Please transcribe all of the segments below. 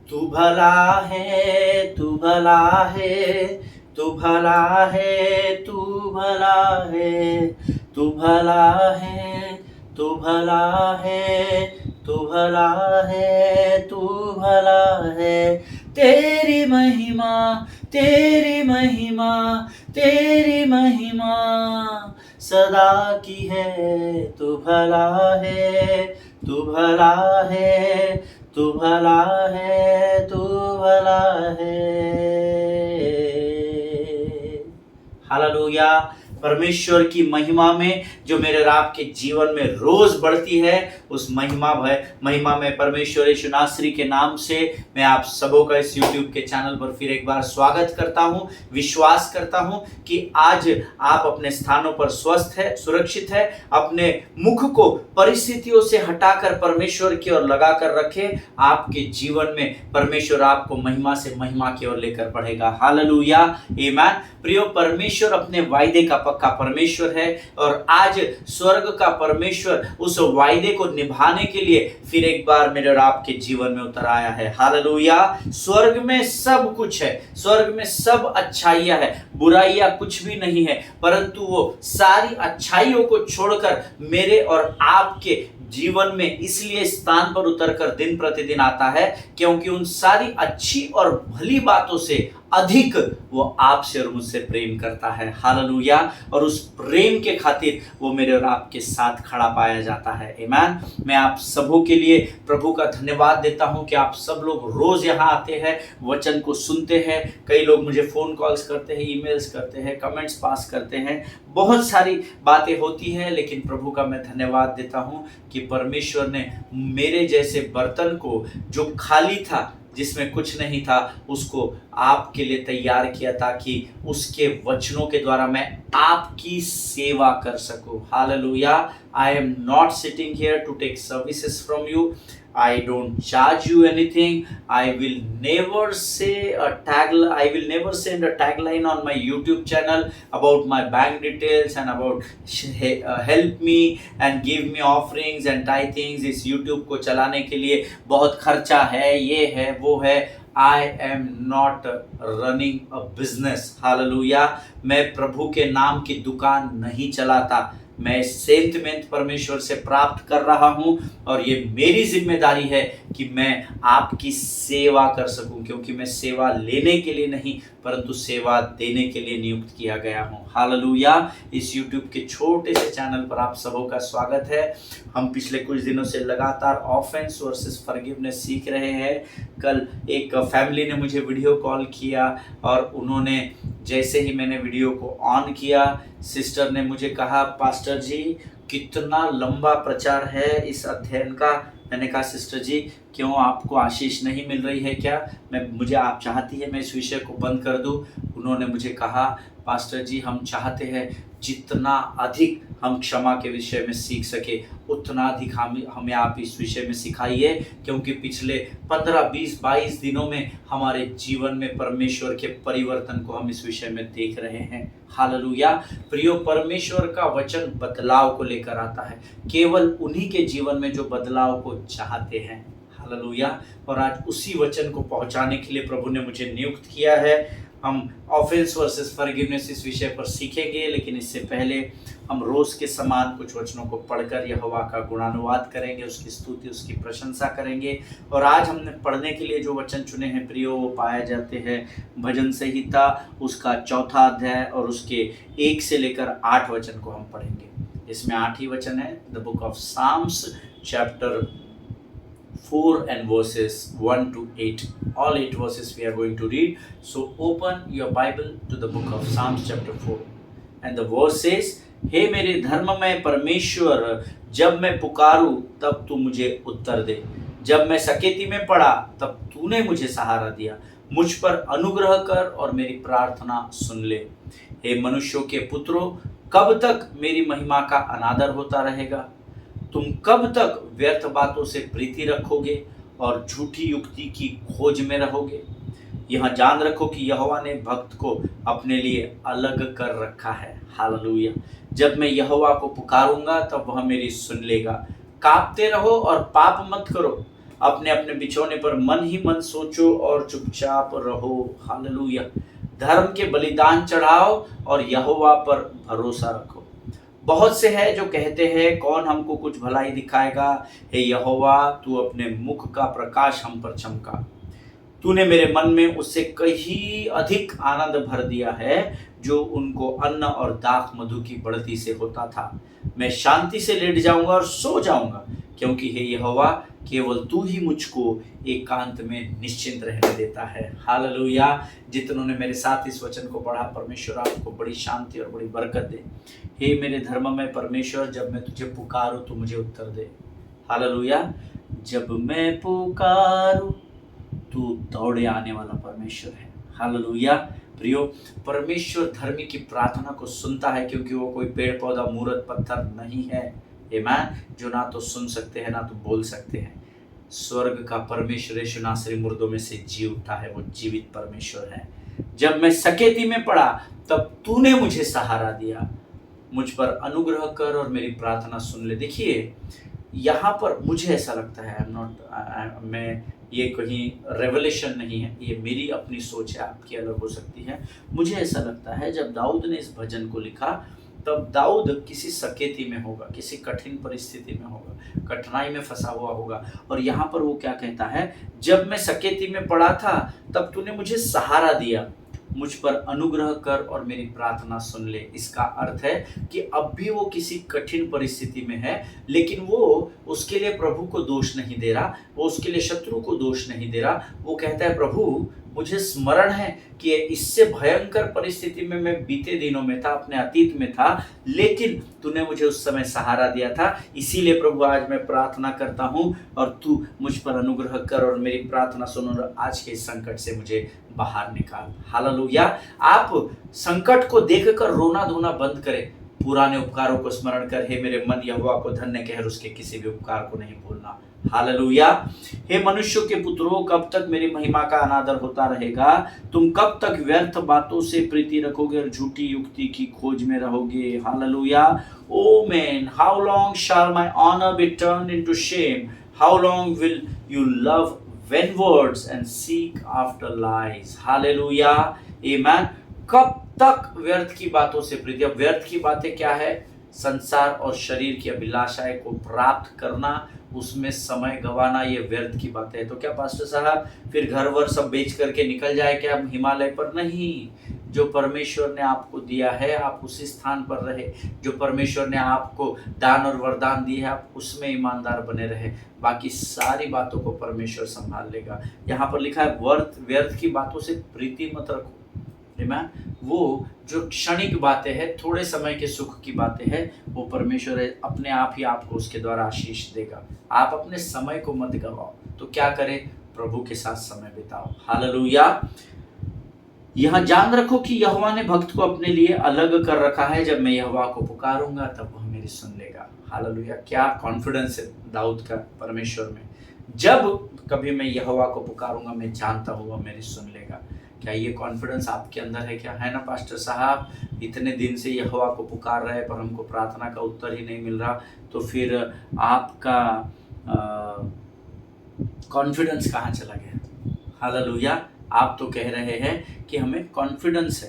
तू भला है, तू भला है, तू भला है, तू भला है, तू भला है, तू भला है, तू भला है, तू भला है। तेरी महिमा, तेरी महिमा, तेरी महिमा सदा की है। तू भला है, तू भला है, तू भला है, तू भला है। हालेलुया। परमेश्वर की महिमा में जो मेरे और आपके जीवन में रोज बढ़ती है, उस महिमा में परमेश्वर यीशु नासरी के नाम से मैं आप सबों का इस YouTube के चैनल पर फिर एक बार स्वागत करता हूं। विश्वास करता हूं कि आज आप अपने स्थानों पर स्वस्थ है, सुरक्षित है। अपने मुख को परिस्थितियों से हटाकर परमेश्वर की ओर लगा कर रखें। आपके जीवन में परमेश्वर आपको महिमा से महिमा की ओर लेकर बढ़ेगा। हालेलुया, आमीन। प्रियो, परमेश्वर अपने वायदे का पक्का परमेश्वर है और आज स्वर्ग का परमेश्वर उस वायदे को निभाने के लिए फिर एक बार मेरे और आपके जीवन में उतर आया है। हालेलुया। स्वर्ग में सब कुछ है, स्वर्ग में सब अच्छाइयां है, बुराइयां कुछ भी नहीं है, परंतु वो सारी अच्छाइयों को छोड़कर मेरे और आपके जीवन में इसलिए स्थान पर उतरकर दिन प्रतिदिन आता है क्योंकि उन सारी अच्छी और भली बातों से अधिक वो आपसे और मुझसे प्रेम करता है। हालेलुया। और उस प्रेम के खातिर वो मेरे और आपके साथ खड़ा पाया जाता है। आमीन। मैं आप सबों के लिए प्रभु का धन्यवाद देता हूं कि आप सब लोग रोज यहाँ आते हैं, वचन को सुनते हैं। कई लोग मुझे फोन कॉल्स करते हैं, ईमेल्स करते हैं, कमेंट्स पास करते हैं, बहुत सारी बातें होती हैं, लेकिन प्रभु का मैं धन्यवाद देता हूं कि परमेश्वर ने मेरे जैसे बर्तन को जो खाली था, जिसमें कुछ नहीं था, उसको आपके लिए तैयार किया ताकि उसके वचनों के द्वारा मैं आपकी सेवा कर सकूं। Hallelujah. I am not sitting here to take services from you. I don't charge you anything. I will never send a tagline on my YouTube channel about my bank details and about help me and give me offerings and tithings. इस YouTube को चलाने के लिए बहुत खर्चा है, ये है, वो है। I am not running a business. Hallelujah. मैं प्रभु के नाम की दुकान नहीं चलाता, मैं सेंतमेंट परमेश्वर से प्राप्त कर रहा हूं और ये मेरी जिम्मेदारी है कि मैं आपकी सेवा कर सकूं, क्योंकि मैं सेवा लेने के लिए नहीं परंतु सेवा देने के लिए नियुक्त किया गया हूं। हालेलुया। इस YouTube के छोटे से चैनल पर आप सबों का स्वागत है। हम पिछले कुछ दिनों से लगातार ऑफेंस वर्सेस फॉरगिवनेस सीख रहे हैं। कल एक फैमिली ने मुझे वीडियो कॉल किया और उन्होंने जैसे ही मैंने वीडियो को ऑन किया, सिस्टर ने मुझे कहा, पास्टर जी कितना लंबा प्रचार है इस अध्ययन का। मैंने कहा, सिस्टर जी क्यों, आपको आशीष नहीं मिल रही है क्या? मुझे आप चाहती है मैं इस विषय को बंद कर दूं? उन्होंने मुझे कहा, पास्टर जी हम चाहते हैं जितना अधिक हम क्षमा के विषय में सीख सके उतना अधिक हमें आप इस विषय में सिखाइए, क्योंकि पिछले 15, 20, 22 दिनों में हमारे जीवन में परमेश्वर के परिवर्तन को हम इस विषय में देख रहे हैं। हालेलुया। प्रियो, परमेश्वर का वचन बदलाव को लेकर आता है, केवल उन्हीं के जीवन में जो बदलाव को चाहते हैं। हालेलुया। और आज उसी वचन को पहुंचाने के लिए प्रभु ने मुझे नियुक्त किया है। हम ऑफेंस वर्सेस फॉरगिवनेस इस विषय पर सीखेंगे, लेकिन इससे पहले हम रोज के समान कुछ वचनों को पढ़कर यहोवा का गुणानुवाद करेंगे, उसकी स्तुति, उसकी प्रशंसा करेंगे। और आज हमने पढ़ने के लिए जो वचन चुने हैं प्रियो, वो पाए जाते हैं भजन संहिता उसका 4था अध्याय और उसके 1 से लेकर 8 वचन को हम पढ़ेंगे। इसमें 8 ही वचन है। The book of Psalms chapter 4 and verses 1 to 8. All 8 verses we are going to read. So open your Bible to the book of Psalms chapter 4. And the verse says, हे मेरे धर्ममय परमेश्वर, जब मैं पुकारूं तब तू मुझे उत्तर दे। जब मैं सकेती में पड़ा तब तूने मुझे सहारा दिया। मुझ पर अनुग्रह कर और मेरी प्रार्थना सुन ले। हे मनुष्यों के पुत्रों, कब तक मेरी महिमा का अनादर होता रहेगा? तुम कब तक व्यर्थ बातों से प्रीति रखोगे और झूठी युक्ति की खोज में रहोगे? यह जान रखो कि यहोवा ने भक्त को अपने लिए अलग कर रखा है। हालेलुया। जब मैं यहोवा को पुकारूंगा तब वह मेरी सुन लेगा। कांपते रहो और पाप मत करो। अपने अपने बिछौने पर मन ही मन सोचो और चुपचाप रहो। हालेलुया। धर्म के बलिदान चढ़ाओ और यहोवा पर भरोसा रखो। बहुत से हैं जो कहते हैं, कौन हमको कुछ भलाई दिखाएगा। हे यहोवा, तू अपने मुख का प्रकाश हम पर चमका। तूने मेरे मन में उससे कहीं अधिक आनंद भर दिया है, जो उनको अन्न और दाख मधु की बढ़ती से होता था। मैं शांति से लेट जाऊंगा और सो जाऊंगा, क्योंकि हे यहोवा, केवल तू ही मुझको एकांत में निश्चिंत रहने देता है। हालेलुया। जितनों ने मेरे साथ इस वचन को पढ़ा, परमेश्वर आपको बड़ी शांति और बड़ी बरकत दे। हे मेरे धर्म में परमेश्वर, जब मैं तुझे पुकारूं तो मुझे उत्तर दे। हालेलुया। जब मैं पुकारूं तू दौड़े आने वाला परमेश्वर है। हालेलुया। प्रियो, परमेश्वर धर्मी की प्रार्थना को सुनता है, क्योंकि वो कोई पेड़ पौधा मूर्त पत्थर नहीं है, आमीन, जो ना तो सुन सकते हैं ना तो बोल सकते हैं। स्वर्ग का परमेश्वर यीशु नासरी मुर्दों में से जी उठा है, वो जीवित परमेश्वर है। जब मैं सकेती में पड़ा तब तूने मुझे सहारा दिया। मुझ पर अनुग्रह कर और मेरी प्रार्थना सुन ले। देखिए, यहाँ पर मुझे ऐसा लगता है, मैं ये कहीं रेवलेशन नहीं है, ये मेरी अपनी सोच है, आपकी अलग हो सकती है। मुझे ऐसा लगता है जब दाऊद ने इस भजन को लिखा, तब दाऊद किसी सकेती में होगा, किसी कठिन परिस्थिति में होगा, कठिनाई में फंसा हुआ होगा। और यहाँ पर वो क्या कहता है, जब मैं सकेती में पड़ा था तब तूने मुझे सहारा दिया। मुझ पर अनुग्रह कर और मेरी प्रार्थना सुन ले। इसका अर्थ है कि अब भी वो किसी कठिन परिस्थिति में है, लेकिन वो उसके लिए प्रभु को दोष नहीं दे रहा, वो उसके लिए शत्रु को दोष नहीं दे रहा। वो कहता है, प्रभु मुझे स्मरण है कि इससे भयंकर परिस्थिति में मैं बीते दिनों में था, अपने अतीत में था, लेकिन तूने मुझे उस समय सहारा दिया था। इसीलिए प्रभु आज मैं प्रार्थना करता हूँ और तू मुझ पर अनुग्रह कर और मेरी प्रार्थना सुन और आज के इस संकट से मुझे बाहर निकाल। हालेलुया। आप संकट को देखकर रोना धोना बंद करें, पुराने उपकारों को स्मरण कर, हे मेरे मन यहोवा को धन्य कह, उसके किसी भी उपकार को नहीं भूलना। हालेलुया। हे मनुष्यों के पुत्रों, कब तक मेरी महिमा का अनादर होता रहेगा? तुम कब तक व्यर्थ बातों से प्रीति रखोगे और झूठी युक्ति की खोज में रहोगे? Hallelujah. Oh man, how long shell my honour B turned into Shem? How long will you love vain words and seek after lies? Hallelujah. आमीन। कब तक व्यर्थ की बातों से प्रीति? अब व्यर्थ की बातें क्या है? संसार और शरीर की अभिलाषाएं को प्राप्त करना, उसमें समय गंवाना, ये व्यर्थ की बातें है। तो क्या पास्टर साहब फिर घर वर सब बेच करके निकल जाए क्या हम हिमालय पर? नहीं। जो परमेश्वर ने आपको दिया है आप उसी स्थान पर रहे। जो परमेश्वर ने आपको दान और वरदान दिए है आप उसमें ईमानदार बने रहे। बाकी सारी बातों को परमेश्वर संभाल लेगा। यहाँ पर लिखा है, व्यर्थ की बातों से प्रीति मत रखो। आमीन। वो जो क्षणिक बातें हैं, थोड़े समय के सुख की बातें हैं, वो परमेश्वर अपने आप ही आपको उसके द्वारा आशीष देगा। आप अपने समय को मत गवाओ। तो क्या करें? प्रभु के साथ समय बिताओ। हालेलुया। यहाँ जान रखो कि यहोवा ने भक्त को अपने लिए अलग कर रखा है। जब मैं यहोवा को पुकारूंगा तब वह मेरी सुन लेगा। हालेलुया। क्या कॉन्फिडेंस है दाऊद का परमेश्वर में। जब कभी मैं यहोवा को पुकारूंगा, मैं जानता हूँ वह मेरी सुन लेगा। क्या ये कॉन्फिडेंस आपके अंदर है? क्या है ना पास्टर साहब, इतने दिन से यहोवा को पुकार रहे पर हमको प्रार्थना का उत्तर ही नहीं मिल रहा, तो फिर आपका कॉन्फिडेंस कहाँ चला गया? हालेलुया। आप तो कह रहे हैं कि हमें कॉन्फिडेंस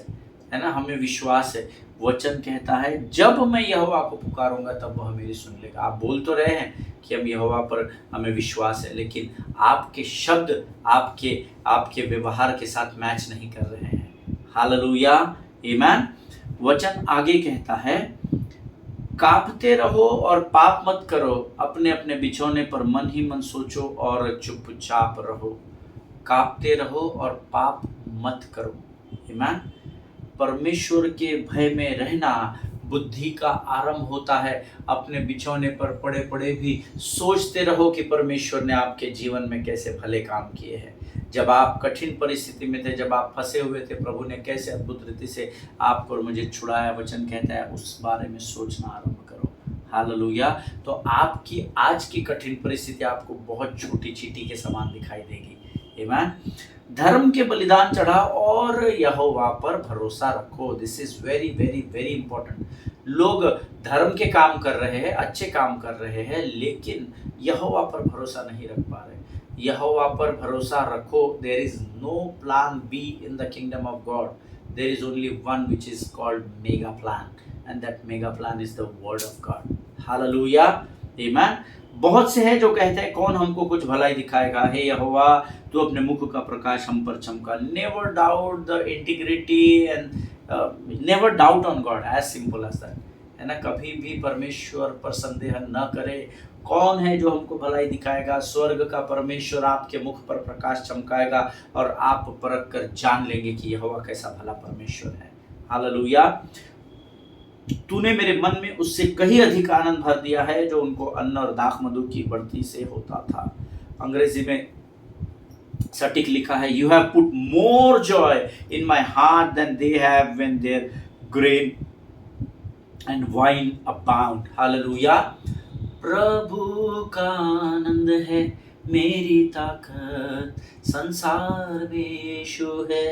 है ना, हमें विश्वास है। वचन कहता है, जब मैं यहोवा को पुकारूंगा तब वह मेरी सुन लेगा। आप बोल तो रहे हैं कि हम यहोवा पर हमें विश्वास है, लेकिन आपके शब्द आपके व्यवहार के साथ मैच नहीं कर रहे हैं। हालेलुया। आमीन। वचन आगे कहता है, कांपते रहो और पाप मत करो, अपने अपने बिछौने पर मन ही मन सोचो और चुपचाप रहो। कांपते रहो और पाप मत करो। आमीन। परमेश्वर के भय में रहना बुद्धि का आरंभ होता है। अपने बिछौने पर पड़े पड़े भी सोचते रहो कि परमेश्वर ने आपके जीवन में कैसे भले काम किए हैं। जब आप कठिन परिस्थिति में थे, जब आप फंसे हुए थे, प्रभु ने कैसे अद्भुत रीति से आपको और मुझे छुड़ाया। वचन कहता है उस बारे में सोचना आरंभ करो। हालेलुया। तो आपकी आज की कठिन परिस्थिति आपको बहुत छोटी चींटी के समान दिखाई देगी। आमीन। धर्म के बलिदान चढ़ाओ और यहोवा पर भरोसा रखो। This is very very very important. लोग धर्म के काम कर रहे हैं, अच्छे काम कर रहे हैं, लेकिन यहोवा पर भरोसा नहीं रख पा रहे। यहोवा पर भरोसा रखो। There is no plan B in the kingdom of God, there is only one which is called mega plan, and that mega plan is the word of God. Hallelujah, आमीन। बहुत से हैं जो कहते हैं कौन हमको कुछ भलाई दिखाएगा, हे यहोवा तू अपने मुख का प्रकाश हम पर चमका। Never doubt the integrity and never doubt on God, as simple as that, है ना। कभी भी परमेश्वर पर संदेह न करे। कौन है जो हमको भलाई दिखाएगा? स्वर्ग का परमेश्वर आपके मुख पर प्रकाश चमकाएगा और आप परख कर जान लेंगे कि यहोवा कैसा भला परमेश्वर है। हालेलुया। तूने मेरे मन में उससे कहीं अधिक आनंद भर दिया है जो उनको अन्न और दाख मधु की बढ़ती से होता था। अंग्रेजी में सटीक लिखा है, you have put more joy in my heart than they have when their grain and wine abound. Hallelujah. प्रभु का आनंद है मेरी ताकत, संसार में यीशु है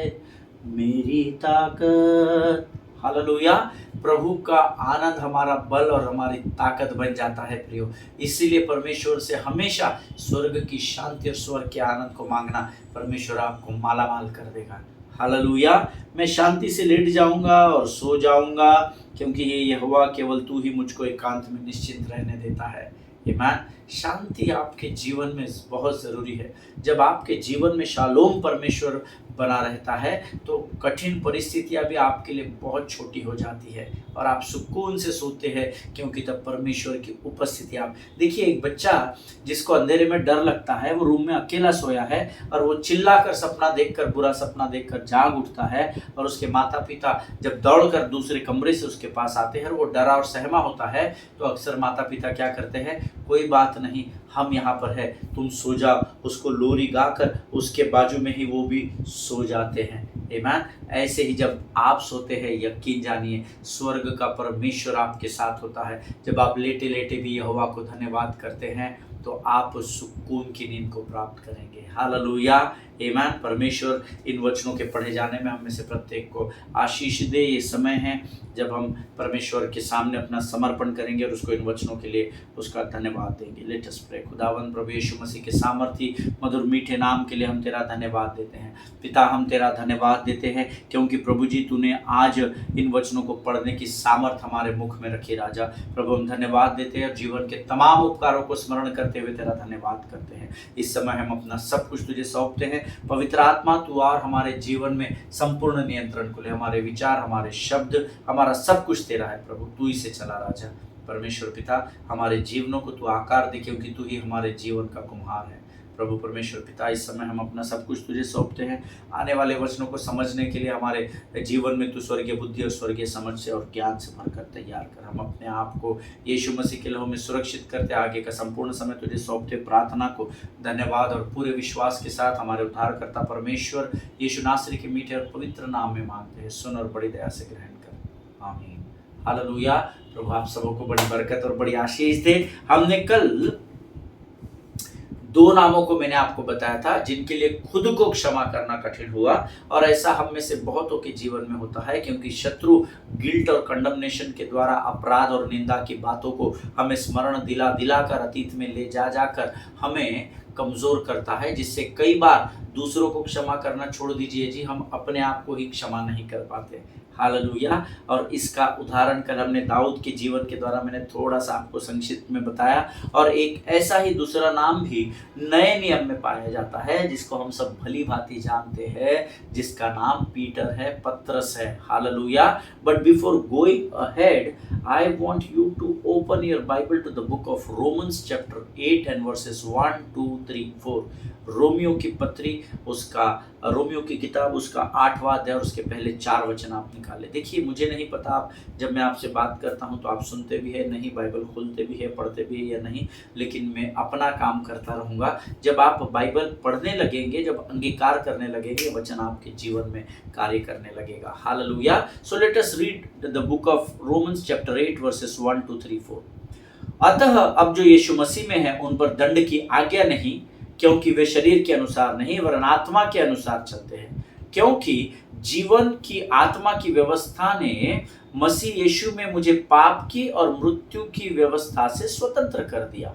मेरी ताकत। हालेलुया। प्रभु का आनंद हमारा बल और हमारी ताकत बन जाता है प्रियो। इसीलिए परमेश्वर से हमेशा स्वर्ग की शांति और स्वर्ग के आनंद को मांगना, परमेश्वर आपको माला माल कर देगा। हालेलुया। मैं शांति से लेट जाऊंगा और सो जाऊंगा, क्योंकि ये यहोवा केवल तू ही मुझको एकांत में निश्चिंत रहने देता है। आमीन। शांति आपके जीवन में बहुत ज़रूरी है। जब आपके जीवन में शालोम परमेश्वर बना रहता है तो कठिन परिस्थितियां भी आपके लिए बहुत छोटी हो जाती है और आप सुकून से सोते हैं, क्योंकि तब परमेश्वर की उपस्थिति आप देखिए। एक बच्चा जिसको अंधेरे में डर लगता है, वो रूम में अकेला सोया है और वो चिल्लाकर सपना देखकर, बुरा सपना देखकर जाग उठता है, और उसके माता पिता जब दौड़कर दूसरे कमरे से उसके पास आते हैं और वो डरा और सहमा होता है, तो अक्सर माता पिता क्या करते हैं, कोई बात नहीं, हम यहाँ पर है, तुम सो जाओ। उसको लोरी गाकर उसके बाजू में ही वो भी सो जाते हैं। आमीन। ऐसे ही जब आप सोते हैं, यकीन जानिए स्वर्ग का परमेश्वर आपके साथ होता है। जब आप लेटे लेटे भी यहोवा को धन्यवाद करते हैं तो आप सुकून की नींद को प्राप्त करेंगे। हालेलुया, आमीन। परमेश्वर इन वचनों के पढ़े जाने में हम में से प्रत्येक को आशीष दे। ये समय है जब हम परमेश्वर के सामने अपना समर्पण करेंगे और उसको इन वचनों के लिए उसका धन्यवाद देंगे। Let us pray. खुदावंद प्रभु यीशु मसीह के सामर्थी मधुर मीठे नाम के लिए हम तेरा धन्यवाद देते हैं। पिता, हम तेरा धन्यवाद देते हैं क्योंकि प्रभु जी तूने आज इन वचनों को पढ़ने की सामर्थ हमारे मुख में रखी। राजा प्रभु, हम धन्यवाद देते हैं और जीवन के तमाम उपकारों को स्मरण करते हुए तेरा धन्यवाद करते हैं। इस समय हम अपना सब कुछ तुझे सौंपते हैं। पवित्र आत्मा तू और हमारे जीवन में संपूर्ण नियंत्रण को ले। हमारे विचार, हमारे शब्द, हमारा सब कुछ तेरा है प्रभु, तू ही से चला। राजा परमेश्वर पिता, हमारे जीवनों को तू आकार दे, क्योंकि तू ही हमारे जीवन का कुम्हार है। प्रभु परमेश्वर पिता, इस समय हम अपना सब कुछ तुझे सौंपते हैं। आने वाले वचनों को समझने के लिए हमारे जीवन में तू स्वर्गीय बुद्धि और स्वर्गीय समझ से और ज्ञान से भरकर तैयार कर। हम अपने आप को यीशु मसीह के लहू में सुरक्षित करते आगे का संपूर्ण समय तुझे सौंपते। प्रार्थना को धन्यवाद और पूरे विश्वास के साथ हमारे उद्धारकर्ता परमेश्वर यीशु नासरी के मीठे और पवित्र नाम में मांगते हैं। सुन और बड़ी दया से ग्रहण कर, आमीन। हालेलुया। प्रभु आप सबों को बड़ी बरकत और बड़ी आशीष दे। हमने कल दो नामों को मैंने आपको बताया था जिनके लिए खुद को क्षमा करना कठिन हुआ, और ऐसा हम में से बहुतों के जीवन में होता है, क्योंकि शत्रु गिल्ट और कंडमनेशन के द्वारा अपराध और निंदा की बातों को हमें स्मरण दिलाकर अतीत में ले जाकर हमें कमज़ोर करता है, जिससे कई बार दूसरों को क्षमा करना छोड़ दीजिए जी, हम अपने आप को ही क्षमा नहीं कर पाते। हालेलुया। और इसका उदाहरण कल हमने दाऊद के जीवन के द्वारा मैंने थोड़ा सा आपको संक्षिप्त में बताया। और एक ऐसा ही दूसरा नाम भी नए नियम में पाया जाता है, जिसको हम सब भली भांति जानते हैं, जिसका नाम पीटर है, पत्रस है। Hallelujah. But before going ahead, I want you to open your Bible to the book of Romans chapter 8 and verses 1, 2, 3, 4। रोमियो की पत्री, उसका रोमियो की किताब, उसका 8वां अध्याय और उसके पहले 4 वचन आप निकाले। देखिए, मुझे नहीं पता आप जब मैं आपसे बात करता हूं तो आप सुनते भी है नहीं, बाइबल खोलते भी है, पढ़ते भी है या नहीं, लेकिन मैं अपना काम करता रहूंगा। जब आप बाइबल पढ़ने लगेंगे, जब अंगीकार करने लगेंगे, वचन आपके जीवन में कार्य करने लगेगा। Hallelujah. So let us read the book of Romans chapter 8 versus 1, 2, 3, 4। अतः अब जो यीशु मसीह में है उन पर दंड की आज्ञा नहीं, क्योंकि वे शरीर के अनुसार नहीं वरन आत्मा के अनुसार चलते हैं। क्योंकि जीवन की आत्मा की व्यवस्था ने मसीह यीशु में मुझे पाप की और मृत्यु की व्यवस्था से स्वतंत्र कर दिया,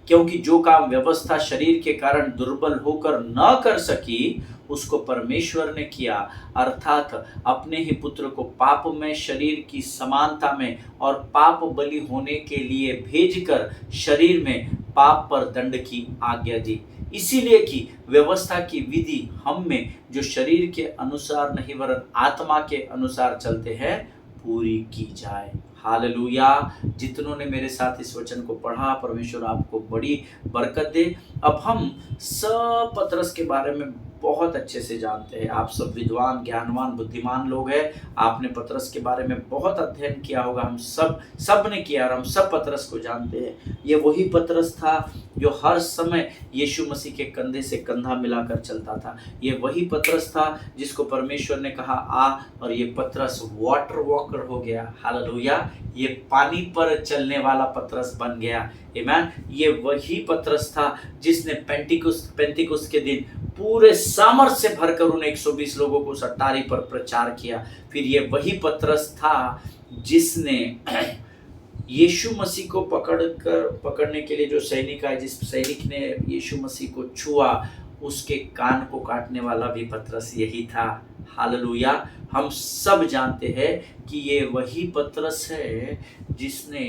क्योंकि जो काम व्यवस्था शरीर के कारण दुर्बल होकर न कर सकी उसको परमेश्वर ने किया, अर्थात अपने ही पुत्र को पाप में शरीर की समानता में और पाप बलि होने के लिए भेजकर शरीर में पाप पर दंड की आज्ञा दी, इसीलिए कि व्यवस्था की विधि हम में जो शरीर के अनुसार नहीं वरन आत्मा के अनुसार चलते हैं पूरी की जाए। हालेलुया। जितनों ने मेरे साथ इस वचन को पढ़ा, परमेश्वर आपको बड़ी बरकत दे। अब हम सब पतरस के बारे में बहुत अच्छे से जानते हैं। आप सब विद्वान, ज्ञानवान, बुद्धिमान लोग हैं। आपने पतरस के बारे में बहुत अध्ययन किया होगा। हम सब ने किया और हम सब पतरस को जानते हैं। ये वही पतरस था जो हर समय यीशु मसीह के कंधे से कंधा मिलाकर चलता था। ये वही पतरस था जिसको परमेश्वर ने कहा आ, और ये पतरस वाटर वॉकर हो गया। हालेलुया। ये पानी पर चलने वाला पतरस बन गया। आमीन। ये वही पतरस था जिसने पेंटिकुस्त के दिन पूरे सामर्थ से भरकर उन 120 लोगों को सट्टारी पर प्रचार किया। फिर ये वही पतरस था जिसने यीशु मसीह को पकड़ने के लिए जो सैनिक आए, जिस सैनिक ने यीशु मसीह को छुआ उसके कान को काटने वाला भी पतरस यही था। हालेलुया। हम सब जानते हैं कि ये वही पतरस है जिसने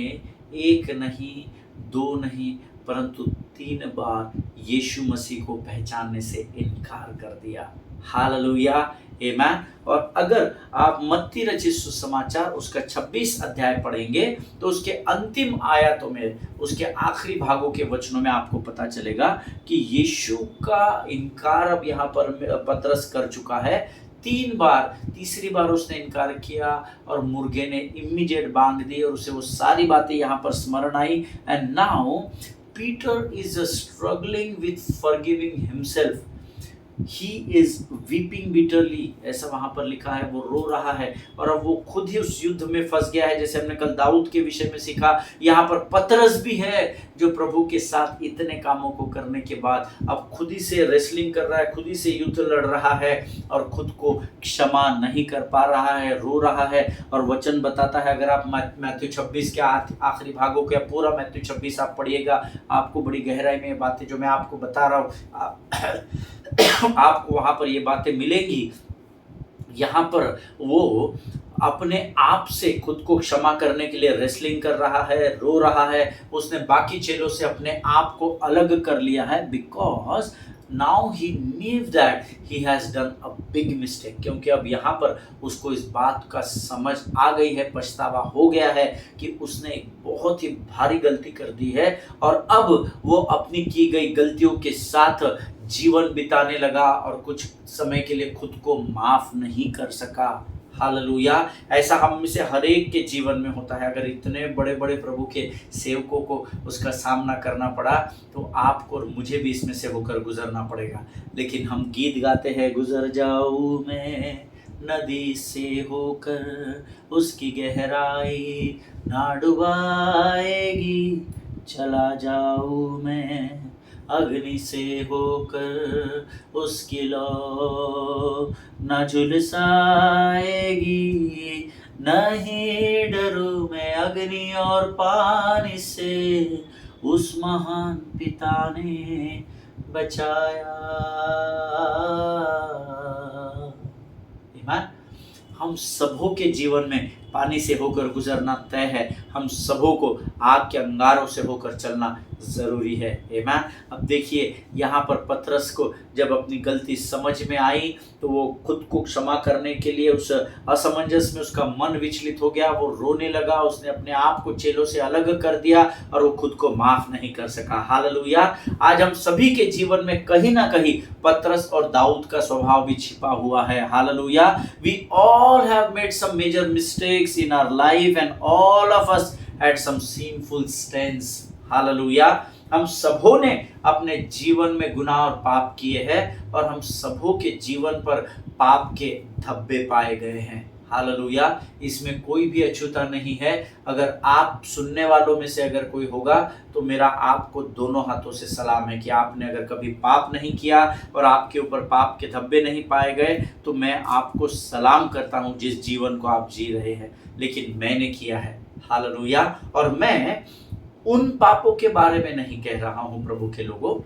एक नहीं, दो नहीं, परंतु 3 बार यीशु मसीह को पहचानने से इनकार कर दिया। हालेलुया। आमीन। और अगर आप मत्ती रचित सुसमाचार उसका 26 अध्याय पढ़ेंगे तो उसके अंतिम आयतों में, उसके आखिरी भागों के वचनों में आपको पता चलेगा कि यीशु का इनकार अब यहाँ पर पतरस कर चुका है 3 बार। तीसरी बार उसने इनकार किया और मुर्गे ने इमीडिएट बांध दी और उसे वो सारी बातें यहाँ पर स्मरण आई। And now Peter is struggling with forgiving himself. He is weeping bitterly, ऐसा वहां पर लिखा है। वो रो रहा है और अब वो खुद ही उस युद्ध में फंस गया है। जैसे हमने कल दाऊद के विषय में सीखा, यहाँ पर पतरस भी है जो प्रभु के साथ इतने कामों को करने के बाद अब खुद ही से रेसलिंग कर रहा है, खुद ही से युद्ध लड़ रहा है और खुद को क्षमा नहीं कर पा रहा है, रो रहा है। और वचन बताता है, अगर आप मैथ्यू 26 के आखिरी भागों के पूरा मैथ्यू 26 आप पढ़िएगा, आपको बड़ी गहराई में बातें जो मैं आपको बता रहा हूँ आपको वहां पर ये बातें मिलेंगी। यहाँ पर वो अपने आप से खुद को क्षमा करने के लिए रेसलिंग कर रहा है, रो रहा है। उसने बाकी चेलों से अपने आप को अलग कर लिया है, because now he knew that he has done a big mistake. क्योंकि अब यहाँ पर उसको इस बात का समझ आ गई है, पछतावा हो गया है कि उसने एक बहुत ही भारी गलती कर दी है और अब वो अपनी की गई गलतियों के साथ जीवन बिताने लगा और कुछ समय के लिए खुद को माफ नहीं कर सका। हालेलुया। ऐसा हम में से हर एक के जीवन में होता है। अगर इतने बड़े बड़े प्रभु के सेवकों को उसका सामना करना पड़ा तो आपको और मुझे भी इसमें से होकर गुजरना पड़ेगा। लेकिन हम गीत गाते हैं, गुजर जाऊं मैं नदी से होकर, उसकी गहराई ना डुबाएगी, चला जाऊं मैं अग्नि से होकर, उसकी लौ न झुलसाएगी। नहीं डरूं मैं अग्नि और पानी से, उस महान पिता ने बचाया। ईमान। हम सबों के जीवन में पानी से होकर गुजरना तय है। हम सबों को आग के अंगारों से होकर चलना जरूरी है। आमीन। अब देखिए यहाँ पर पतरस को जब अपनी गलती समझ में आई तो वो खुद को क्षमा करने के लिए उस असमंजस में उसका मन विचलित हो गया। वो रोने लगा, उसने अपने आप को चेलों से अलग कर दिया और वो खुद को माफ नहीं कर सका। हालेलुया। आज हम सभी के जीवन में कहीं ना कहीं पतरस और दाऊद का स्वभाव भी छिपा हुआ है। Hallelujah. We all have made some major mistakes in our life and all of us had some sinful stands. Hallelujah. हम सबों ने अपने जीवन में गुनाह और पाप किए हैं और हम सबों के जीवन पर पाप के धब्बे पाए गए हैं। हालेलुया। इसमें कोई भी अछूता नहीं है। अगर आप सुनने वालों में से अगर कोई होगा तो मेरा आपको दोनों हाथों से सलाम है कि आपने अगर कभी पाप नहीं किया और आपके ऊपर पाप के धब्बे नहीं पाए गए तो मैं आपको सलाम करता हूं जिस जीवन को आप जी रहे हैं, लेकिन मैंने किया है। हालेलुया। और मैं उन पापों के बारे में नहीं कह रहा हूं प्रभु के लोगों,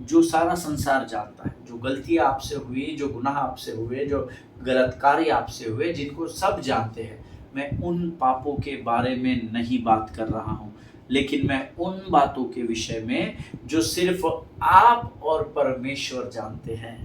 जो सारा संसार जानता है, जो गलती आपसे हुई, जो गुनाह आपसे हुए, जो गलत कार्य आपसे हुए, जिनको सब जानते हैं। मैं उन पापों के बारे में नहीं बात कर रहा हूं, लेकिन मैं उन बातों के विषय में जो सिर्फ आप और परमेश्वर जानते हैं।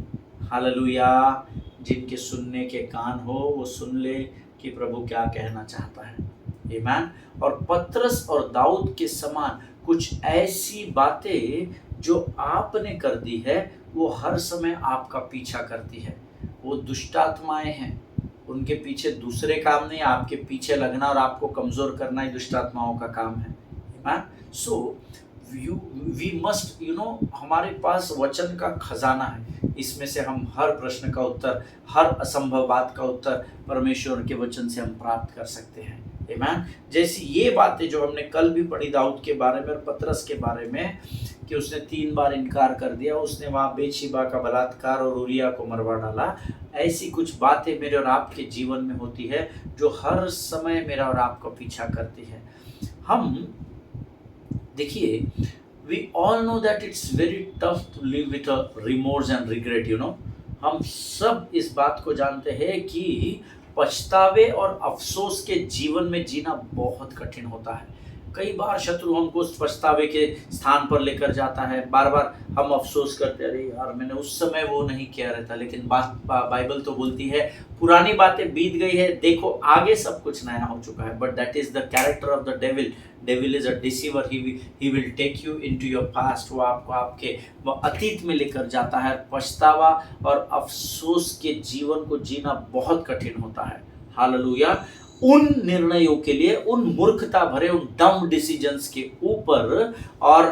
हालेलुया। जिनके सुनने के कान हो वो सुन ले कि प्रभु क्या कहना चाहता है। आमीन। और पतरस और दाऊद के समान कुछ ऐसी बातें जो आपने कर दी है वो हर समय आपका पीछा करती है। वो दुष्ट आत्माएं हैं, उनके पीछे दूसरे काम नहीं, आपके पीछे लगना और आपको कमजोर करना ही दुष्ट आत्माओं का काम है। सो वी मस्ट हमारे पास वचन का खजाना है, इसमें से हम हर प्रश्न का उत्तर, हर असंभव बात का उत्तर परमेश्वर के वचन से हम प्राप्त कर सकते हैं। आमीन। जैसी ये बातें जो हमने कल भी पढ़ी दाऊद के बारे में और पतरस के बारे में कि उसने 3 बार इनकार कर दिया, उसने वहाँ बेतशेबा का बलात्कार और उरिया को मरवा डाला। ऐसी कुछ बातें मेरे और आपके जीवन में होती है जो हर समय मेरा और आपका पीछा करती है। हम देखिए, we all know that it's very tough to live with a remorse and regret. हम सब इस बात को जानते हैं कि पछतावे और अफसोस के जीवन में जीना बहुत कठिन होता है। कई बार शत्रु हमको उस पछतावे के स्थान पर लेकर जाता है, बार बार हम अफसोस करते हैं, अरे यार मैंने उस समय वो नहीं किया रहता। लेकिन बाइबल तो बोलती है पुरानी बातें बीत गई है, देखो आगे सब कुछ नया हो चुका है। But that is the character of the devil. Devil is a deceiver. He will take you into your past. वो आपको आपके अतीत में लेकर जाता है। पछतावा और अफसोस के जीवन को जीना बहुत कठिन होता है। हालेलुया। उन निर्णयों के लिए, उन मूर्खता भरे, उन डम डिसीजंस के ऊपर और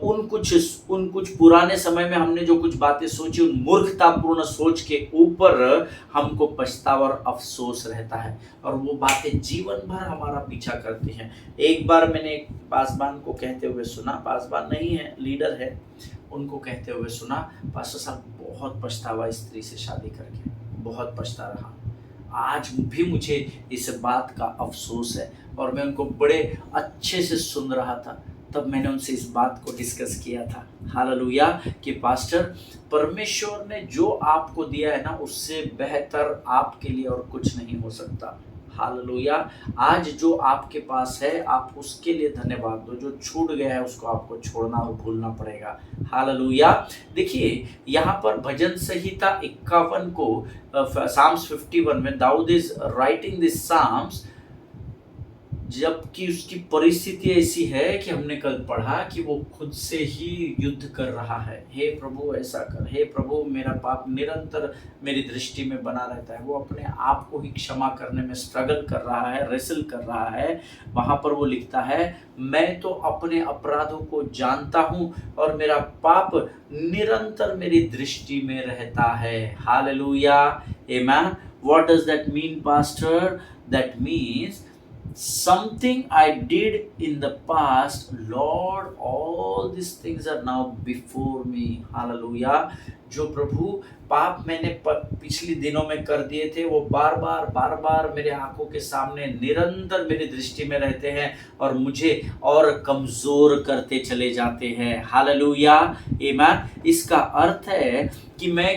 उन कुछ पुराने समय में हमने जो कुछ बातें सोची, उन मूर्खतापूर्ण सोच के ऊपर हमको पछतावा और अफसोस रहता है और वो बातें जीवन भर हमारा पीछा करती हैं। एक बार मैंने एक पासबान को कहते हुए सुना, पासबान नहीं है, लीडर है, उनको कहते हुए सुना, पास्टर साहब बहुत पछतावा स्त्री से शादी करके, बहुत पछता रहा, आज भी मुझे इस बात का अफसोस है। और मैं उनको बड़े अच्छे से सुन रहा था, तब मैंने उनसे इस बात को डिस्कस किया था। हालेलुया। कि पास्टर, परमेश्वर ने जो आपको दिया है ना, उससे बेहतर आपके लिए और कुछ नहीं हो सकता। हालेलुया। आज जो आपके पास है आप उसके लिए धन्यवाद दो, जो छूट गया है उसको आपको छोड़ना और भूलना पड़ेगा। हालेलुया। देखिए यहाँ पर भजन संहिता 51 को, साम्स 51 में दाऊद इज राइटिंग दिस साम्स, जबकि उसकी परिस्थिति ऐसी है कि हमने कल पढ़ा कि वो खुद से ही युद्ध कर रहा है। हे प्रभु ऐसा कर, हे प्रभु मेरा पाप निरंतर मेरी दृष्टि में बना रहता है। वो अपने आप को ही क्षमा करने में स्ट्रगल कर रहा है, रेसल कर रहा है। वहाँ पर वो लिखता है, मैं तो अपने अपराधों को जानता हूँ और मेरा पाप निरंतर मेरी दृष्टि में रहता है। हालेलुया। आमीन। What does that mean, pastor? That means something I did in the past, Lord, all these things are now before me. Hallelujah. जो प्रभु पाप मैंने पिछले दिनों में कर दिए थे, वो बार बार मेरे आंखों के सामने निरंतर मेरी दृष्टि में रहते हैं और मुझे और कमजोर करते चले जाते हैं। हालेलुया। आमीन। इसका अर्थ है कि मैं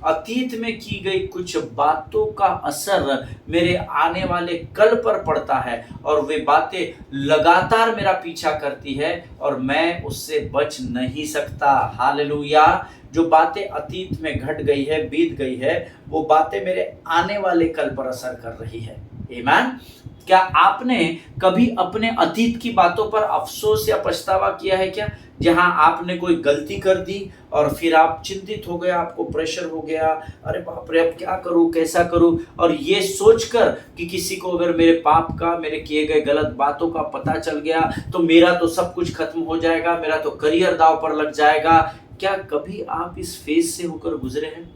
अतीत में की गई कुछ बातों का असर मेरे आने वाले कल पर पड़ता है और वे बातें लगातार मेरा पीछा करती है और मैं उससे बच नहीं सकता। हालेलुया। जो बातें अतीत में घट गई है, बीत गई है, वो बातें मेरे आने वाले कल पर असर कर रही है। आमीन। क्या आपने कभी अपने अतीत की बातों पर अफसोस या पछतावा किया है क्या? जहां आपने कोई गलती कर दी और फिर आप चिंतित हो गए, आपको प्रेशर हो गया, अरे बाप रे अब क्या करूं, कैसा करूं, और ये सोचकर कि किसी को अगर मेरे पाप का, मेरे किए गए गलत बातों का पता चल गया तो मेरा तो सब कुछ खत्म हो जाएगा, मेरा तो करियर दांव पर लग जाएगा। क्या कभी आप इस फेज से होकर गुजरे हैं?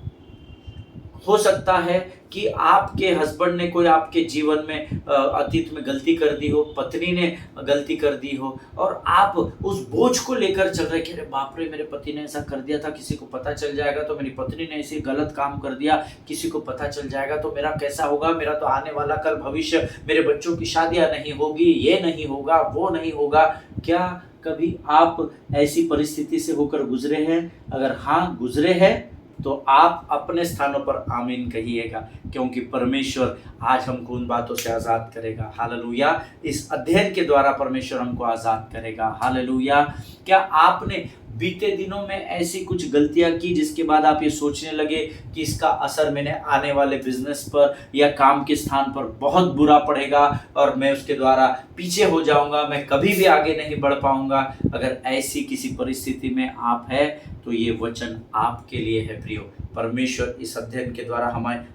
हो सकता है कि आपके हस्बैंड ने कोई आपके जीवन में अतीत में गलती कर दी हो, पत्नी ने गलती कर दी हो, और आप उस बोझ को लेकर चल रहे कि अरे बाप रे, मेरे पति ने ऐसा कर दिया था, किसी को पता चल जाएगा तो, मेरी पत्नी ने ऐसे गलत काम कर दिया, किसी को पता चल जाएगा तो मेरा कैसा होगा, मेरा तो आने वाला कल भविष्य, मेरे बच्चों की शादियां नहीं होगी, ये नहीं होगा, वो नहीं होगा। क्या कभी आप ऐसी परिस्थिति से होकर गुजरे हैं? अगर हाँ गुजरे हैं तो आप अपने स्थानों पर आमीन कहिएगा, क्योंकि परमेश्वर आज हमको उन बातों से आज़ाद करेगा। हालेलुया। इस अध्ययन के द्वारा परमेश्वर हमको आज़ाद करेगा। हालेलुया। क्या आपने बीते दिनों में ऐसी कुछ गलतियां की जिसके बाद आप ये सोचने लगे कि इसका असर मैंने आने वाले बिजनेस पर या काम के स्थान पर बहुत बुरा पड़ेगा और मैं उसके द्वारा पीछे हो जाऊंगा, मैं कभी भी आगे नहीं बढ़ पाऊंगा? अगर ऐसी किसी परिस्थिति में आप है तो ये वचन आपके लिए है प्रियो। परमेश्वर इस अध्ययन के द्वारा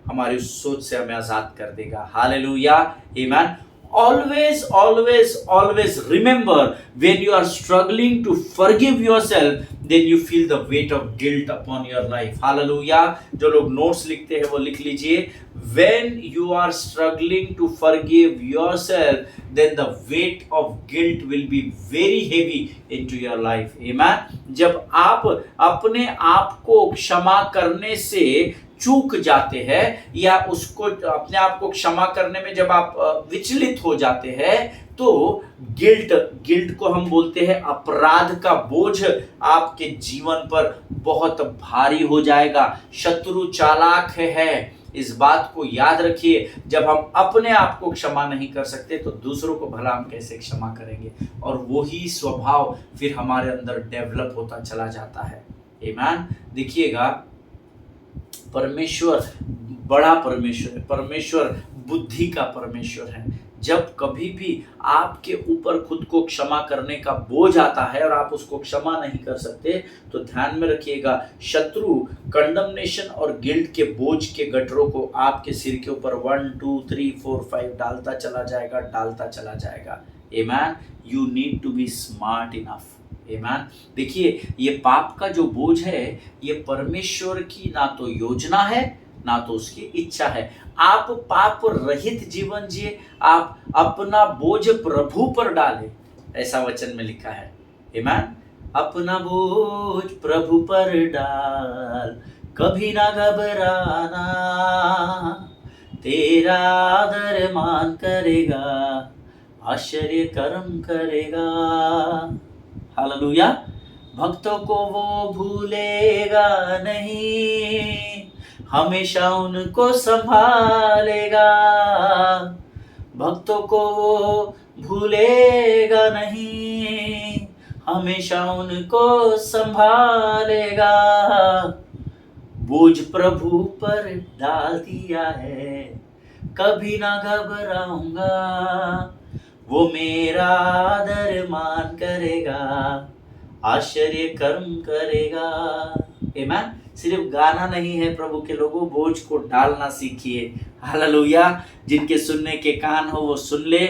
हमारी उस सोच से हमें आजाद कर देगा। हालेलुया। आमीन। Always remember, when you are struggling to forgive yourself, then you feel the weight of guilt upon your life. Hallelujah. जो लोग नोट्स लिखते हैं वो लिख लीजिए, when you are struggling to forgive yourself, then the weight of guilt will be very heavy into your life. Amen. जब आप अपने आप को क्षमा करने से चूक जाते हैं या उसको अपने आप को क्षमा करने में जब आप विचलित हो जाते हैं तो गिल्ट को हम बोलते हैं अपराध का बोझ आपके जीवन पर बहुत भारी हो जाएगा। शत्रु चालाक है, इस बात को याद रखिए। जब हम अपने आप को क्षमा नहीं कर सकते तो दूसरों को भला हम कैसे क्षमा करेंगे? और वही स्वभाव फिर हमारे अंदर डेवलप होता चला जाता है। आमीन। देखिएगा, परमेश्वर बड़ा परमेश्वर है, परमेश्वर बुद्धि का परमेश्वर है। जब कभी भी आपके ऊपर खुद को क्षमा करने का बोझ आता है और आप उसको क्षमा नहीं कर सकते तो ध्यान में रखिएगा, शत्रु कंडमनेशन और गिल्ट के बोझ के गठरों को आपके सिर के ऊपर 1 2 3 4 5 डालता चला जाएगा। Amen. You need to be smart enough. Amen. देखिए, ये पाप का जो बोझ है ये परमेश्वर की ना तो योजना है ना तो उसकी इच्छा है। आप पाप रहित जीवन जिए, आप अपना बोझ प्रभु पर डालें, ऐसा वचन में लिखा है। आमीन। अपना बोझ प्रभु पर डाल, कभी ना घबराना, तेरा आदर मान करेगा, आश्चर्य कर्म करेगा। हालेलुया। भक्तों को वो भूलेगा नहीं, हमेशा उनको संभालेगा। भक्तों को वो भूलेगा नहीं, हमेशा उनको संभालेगा। बोझ प्रभु पर डाल दिया है, कभी ना घबराऊंगा, वो मेरा आदर मान करेगा, आश्चर्य कर्म करेगा। आमीन। सिर्फ गाना नहीं है प्रभु के लोगों, बोझ को डालना सीखिए। हालेलुया। जिनके सुनने के कान हो वो सुन ले।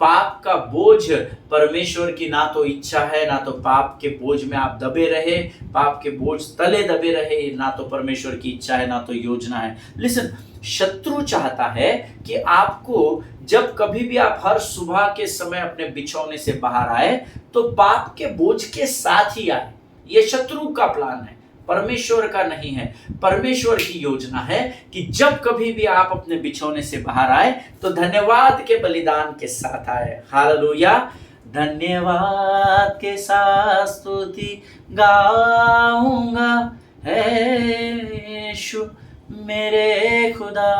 पाप का बोझ परमेश्वर की ना तो इच्छा है, ना तो पाप के बोझ में आप दबे रहे, पाप के बोझ तले दबे रहे, ना तो परमेश्वर की इच्छा है ना तो योजना है। लिसन, शत्रु चाहता है कि आपको जब कभी भी आप हर सुबह के समय अपने बिछौने से बाहर आए तो पाप के बोझ के साथ ही आए। ये शत्रु का प्लान है, परमेश्वर का नहीं है। परमेश्वर की योजना है कि जब कभी भी आप अपने बिछौने से बाहर आए तो धन्यवाद के बलिदान के साथ आए। हालेलुया। धन्यवाद के साथ स्तुति गाऊंगा, है यीशु मेरे खुदा,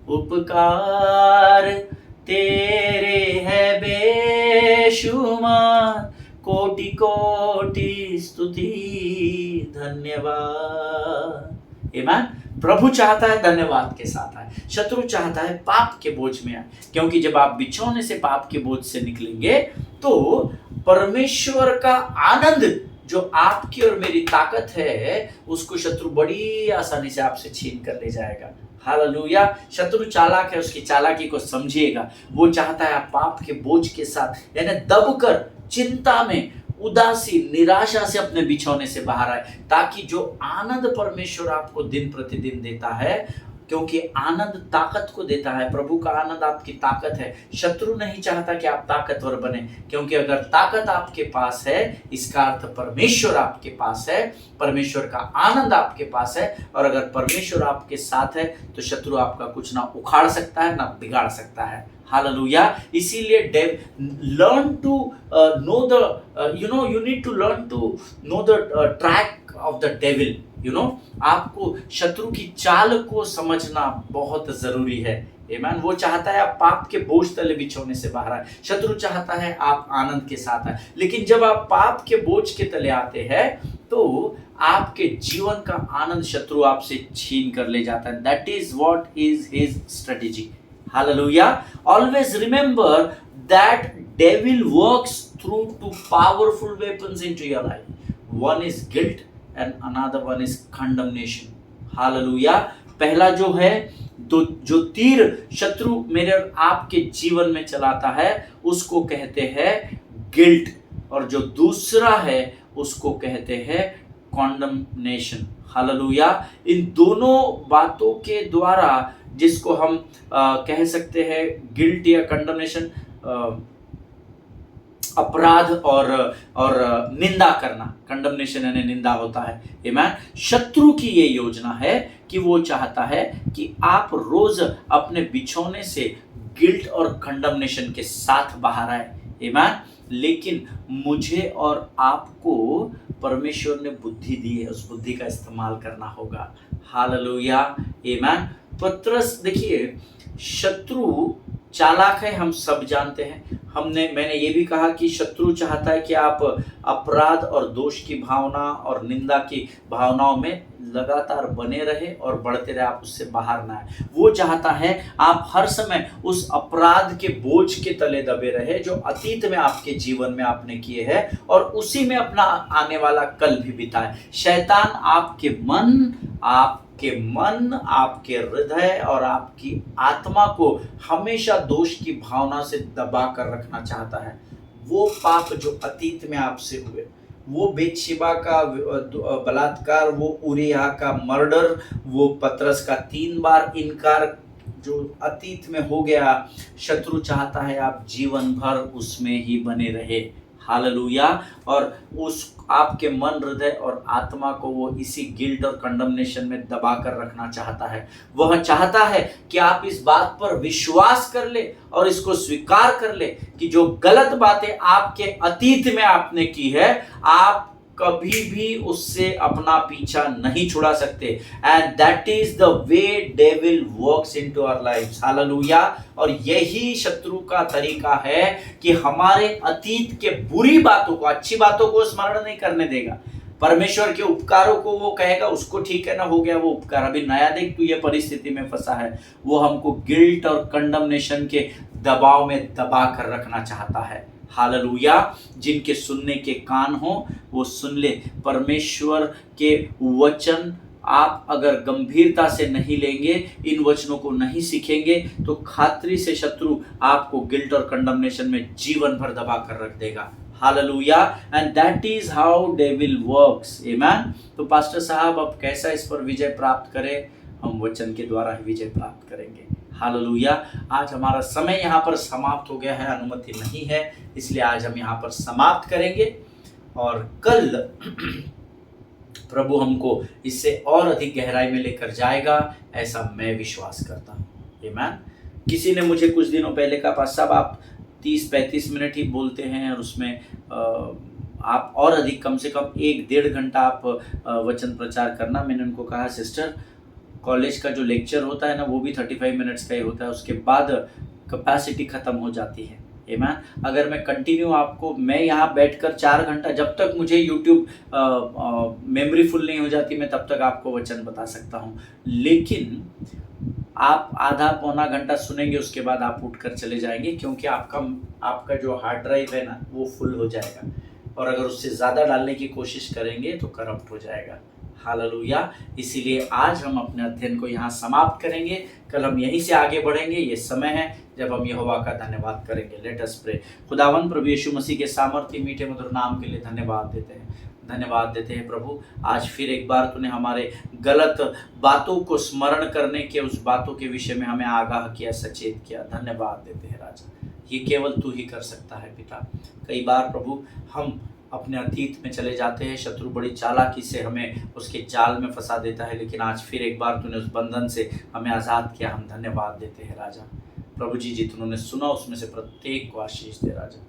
उपकार तेरे है बेशुमार, कोटि कोटि स्तुति धन्यवाद। आमीन। प्रभु चाहता है धन्यवाद के साथ आए, शत्रु चाहता है पाप के बोझ में आए। क्योंकि जब आप बिछौने से पाप के बोझ से निकलेंगे तो परमेश्वर का आनंद जो आपकी और मेरी ताकत है उसको शत्रु बड़ी आसानी से आपसे छीन कर ले जाएगा। हालेलुया। शत्रु चालाक है, उसकी चालाकी को समझिएगा। वो चाहता है आप पाप के बोझ के साथ यानी दबकर चिंता में उदासी, निराशा से अपने बिछौने से बाहर आए, ताकि जो आनंद परमेश्वर आपको दिन प्रतिदिन देता है, क्योंकि आनंद ताकत को देता है। प्रभु का आनंद आपकी ताकत है। शत्रु नहीं चाहता कि आप ताकतवर बने, क्योंकि अगर ताकत आपके पास है, इसका अर्थ परमेश्वर आपके पास है, परमेश्वर का आनंद आपके पास है। और अगर परमेश्वर आपके साथ है तो शत्रु आपका कुछ ना उखाड़ सकता है, ना बिगाड़ सकता है। हालेलुया। इसीलिए learn to know the you need to learn to know the track of the devil. आपको शत्रु की चाल को समझना बहुत जरूरी है। आमीन। वो चाहता है आप पाप के बोझ तले बिछोने से बाहर आए, शत्रु चाहता है आप आनंद के साथ आए। लेकिन जब आप पाप के बोझ के तले आते हैं तो आपके जीवन का आनंद शत्रु आपसे छीन कर ले जाता है। That is what is his strategy. Hallelujah. Always remember that devil works through two powerful weapons into your life. One is guilt and another one is condemnation. Hallelujah. पहला जो है, जो तीर शत्रु मेरे और आपके जीवन में चलाता है उसको कहते हैं गिल्ट, और जो दूसरा है उसको कहते हैं कॉन्डमनेशन। हालेलुया। इन दोनों बातों के द्वारा, जिसको हम कह सकते हैं गिल्ट या कंडमनेशन, अपराध और निंदा करना, कंडमनेशन यानी निंदा होता है। आमीन। शत्रु की ये योजना है कि वो चाहता है कि आप रोज अपने बिछौने से गिल्ट और कंडमनेशन के साथ बाहर आए। आमीन। लेकिन मुझे और आपको परमेश्वर ने बुद्धि दी है, उस बुद्धि का इस्तेमाल करना होगा। हालेलुया। आमीन। पतरस, देखिए, शत्रु चालाक है, हम सब जानते हैं। मैंने ये भी कहा कि शत्रु चाहता है कि आप अपराध और दोष की भावना और निंदा की भावनाओं में लगातार बने रहे और बढ़ते रहे, आप उससे बाहर ना आए। वो चाहता है आप हर समय उस अपराध के बोझ के तले दबे रहे जो अतीत में आपके जीवन में आपने किए हैं, और उसी में अपना आने वाला कल भी बिताए। शैतान आपके मन, आपके हृदय और आपकी आत्मा को हमेशा दोष की भावना से दबा कर रखना चाहता है। वो पाप जो अतीत में आपसे हुए, वो बेतशेबा का बलात्कार, वो उरिय्याह का मर्डर, वो पतरस का 3 बार इनकार जो अतीत में हो गया, शत्रु चाहता है आप जीवन भर उसमें ही बने रहे। हालेलुया। और उस आपके मन, हृदय और आत्मा को वो इसी गिल्ट और कंडमनेशन में दबा कर रखना चाहता है। वह चाहता है कि आप इस बात पर विश्वास कर ले और इसको स्वीकार कर ले कि जो गलत बातें आपके अतीत में आपने की है, आप कभी भी उससे अपना पीछा नहीं छुड़ा सकते। And that is the way devil works into our lives. Hallelujah. और यही शत्रु का तरीका है कि हमारे अतीत के बुरी बातों को, अच्छी बातों को स्मरण नहीं करने देगा। परमेश्वर के उपकारों को वो कहेगा उसको ठीक है ना, हो गया वो उपकार, अभी नया देख तू ये परिस्थिति में फंसा है। वो हमको गिल्ट और कंडमनेशन के दबाव में दबा कर रखना चाहता है। हालेलुया। जिनके सुनने के कान हो वो सुन ले। परमेश्वर के वचन आप अगर गंभीरता से नहीं लेंगे, इन वचनों को नहीं सीखेंगे, तो खातरी से शत्रु आपको गिल्ट और कंडमनेशन में जीवन भर दबा कर रख देगा। Hallelujah. And that is how devil works. आमीन। तो पास्टर साहब, अब कैसा इस पर विजय प्राप्त करें? हम वचन के द्वारा ही विजय प्राप्त करेंगे। हालेलुया। आज हमारा समय यहाँ पर समाप्त हो गया है, अनुमति नहीं है, इसलिए आज हम यहाँ पर समाप्त करेंगे और कल प्रभु हमको इससे और अधिक गहराई में लेकर जाएगा, ऐसा मैं विश्वास करता हूँ। आमीन। किसी ने मुझे कुछ दिनों पहले कहा, पास्टर साहब आप 30-35 मिनट ही बोलते हैं और उसमें आप और अधिक कम से कम 1-1.5 घंटा आप वचन प्रचार करना। मैंने उनको कहा, सिस्टर, कॉलेज का जो लेक्चर होता है ना, वो भी 35 मिनट्स का ही होता है, उसके बाद कैपेसिटी ख़त्म हो जाती है। आमीन। अगर मैं कंटिन्यू आपको, मैं यहाँ बैठकर 4 घंटा, जब तक मुझे यूट्यूब मेमोरी फुल नहीं हो जाती, मैं तब तक आपको वचन बता सकता हूँ। लेकिन आप आधा पौना घंटा सुनेंगे, उसके बाद आप उठकर चले जाएंगे, क्योंकि आपका जो हार्ड ड्राइव है ना, वो फुल हो जाएगा, और अगर उससे ज़्यादा डालने की कोशिश करेंगे तो करप्ट हो जाएगा। हालेलुया। इसीलिए आज हम अपने अध्ययन को यहाँ समाप्त करेंगे। कल हम यहीं से आगे बढ़ेंगे। ये समय है जब हम यहोवा का धन्यवाद करेंगे। Let us pray. खुदावन प्रभु यीशु मसीह के सामर्थ्य मीठे मधुर नाम के लिए धन्यवाद देते हैं। धन्यवाद देते हैं प्रभु, आज फिर एक बार तूने हमारे गलत बातों को स्मरण करने के, उस बातों के विषय में हमें आगाह किया, सचेत किया। धन्यवाद देते हैं राजा, ये केवल तू ही कर सकता है पिता। कई बार प्रभु हम अपने अतीत में चले जाते हैं, शत्रु बड़ी चालाकी से हमें उसके जाल में फंसा देता है, लेकिन आज फिर एक बार तूने उस बंधन से हमें आज़ाद किया। हम धन्यवाद देते हैं राजा। प्रभु जी जितनों सुना उसमें से प्रत्येक को आशीष दे राजा।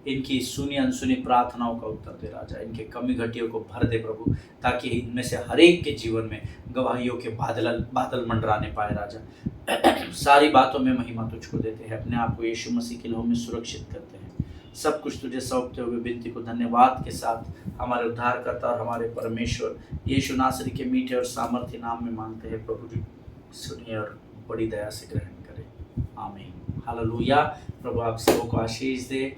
इनकी सुनी अनसुनी प्रार्थनाओं का उत्तर दे राजा। इनके कमी घटियों को भर दे प्रभु, ताकि इनमें से हर एक के जीवन में गवाहियों के बादल मंडराने पाए राजा। सारी बातों में महिमा तुझको देते हैं, अपने आप को यीशु मसीह के लहू में सुरक्षित करते हैं। सब कुछ तुझे सौंपते हुए विनती को धन्यवाद के साथ हमारे उद्धारकर्ता और हमारे परमेश्वर यीशु नासरी के मीठे और सामर्थ्य नाम में मांगते हैं। प्रभु जी सुनिए और बड़ी दया से ग्रहण करें। आमीन। हालेलुया। प्रभु आप सबों को आशीष दे।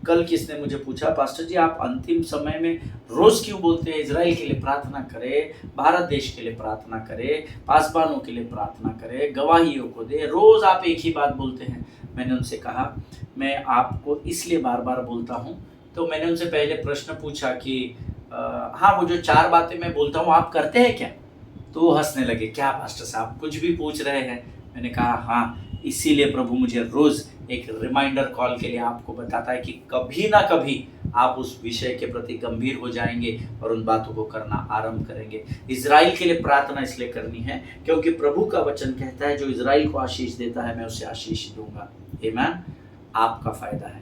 कल किसने मुझे पूछा, पास्टर जी आप अंतिम समय में रोज क्यों बोलते हैं इजराइल के लिए प्रार्थना करें, भारत देश के लिए प्रार्थना करें, पासबानों के लिए प्रार्थना करें, गवाहियों को दे, रोज आप एक ही बात बोलते हैं। मैंने उनसे कहा मैं आपको इसलिए बार बार बोलता हूँ। तो मैंने उनसे पहले प्रश्न पूछा कि हाँ वो जो 4 बातें मैं बोलता हूँ आप करते हैं क्या? तो वो हंसने लगे, क्या पास्टर साहब कुछ भी पूछ रहे हैं? मैंने कहा हाँ, इसीलिए प्रभु मुझे रोज एक रिमाइंडर कॉल के लिए आपको बताता है कि कभी ना कभी आप उस विषय के प्रति गंभीर हो जाएंगे और उन बातों को करना आरंभ करेंगे। इजराइल के लिए प्रार्थना इसलिए करनी है क्योंकि प्रभु का वचन कहता है जो इजराइल को आशीष देता है मैं उसे आशीष दूंगा। आमीन। आपका फायदा है।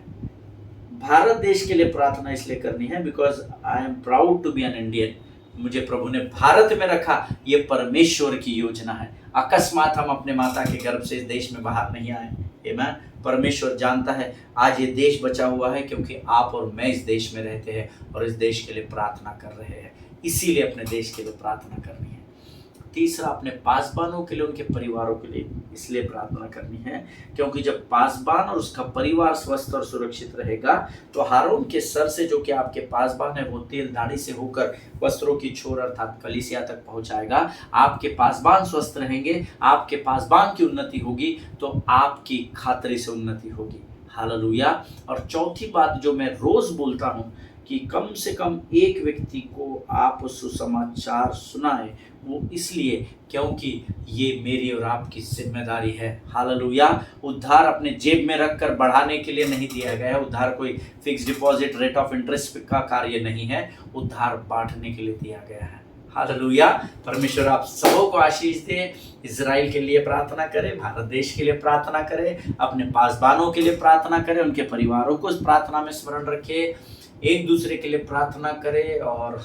भारत देश के लिए प्रार्थना इसलिए करनी है because I am proud to be an Indian. मुझे प्रभु ने भारत में रखा, ये परमेश्वर की योजना है। अकस्मात हम अपने माता के गर्भ से इस देश में बाहर नहीं आए। आमीन। परमेश्वर जानता है आज ये देश बचा हुआ है क्योंकि आप और मैं इस देश में रहते हैं और इस देश के लिए प्रार्थना कर रहे हैं। इसीलिए अपने देश के लिए प्रार्थना करनी है। तीसरा, अपने पासबानों के लिए, उनके परिवारों के लिए इसलिए प्रार्थना करनी है क्योंकि जब पासबान और उसका परिवार स्वस्थ और सुरक्षित रहेगा तो हारून के सर से जो कि आपके पासबान है वो तेल दाढ़ी से होकर वस्त्रों की छोर अर्थात कलीसिया तक पहुंचाएगा। आपके पासबान स्वस्थ रहेंगे, आपके पासबान की उन्नति होगी तो आपकी खातरी से उन्नति होगी। हालेलुया। और चौथी बात जो मैं रोज बोलता हूँ कि कम से कम एक व्यक्ति को आप सुसमाचार सुनाए, वो इसलिए क्योंकि ये मेरी और आपकी जिम्मेदारी है। हालेलुया। उद्धार अपने जेब में रखकर बढ़ाने के लिए नहीं दिया गया है। उद्धार कोई fix deposit rate of interest का कार्य नहीं है। उद्धार बांटने के लिए दिया गया है। हालेलुया। परमेश्वर आप सबों को आशीष दे। इजराइल के लिए प्रार्थना करें, भारत देश के लिए प्रार्थना करें, अपने पासबानों के लिए प्रार्थना करें, उनके परिवारों को इस प्रार्थना में स्मरण रखें, एक दूसरे के लिए प्रार्थना करें और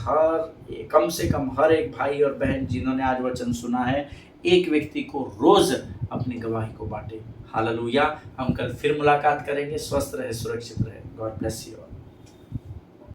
कम से कम हर एक भाई और बहन जिन्होंने आज वचन सुना है एक व्यक्ति को रोज अपनी गवाही को बांटे। हालेलुया। हम कल फिर मुलाकात करेंगे। स्वस्थ रहे, सुरक्षित रहे। God bless you.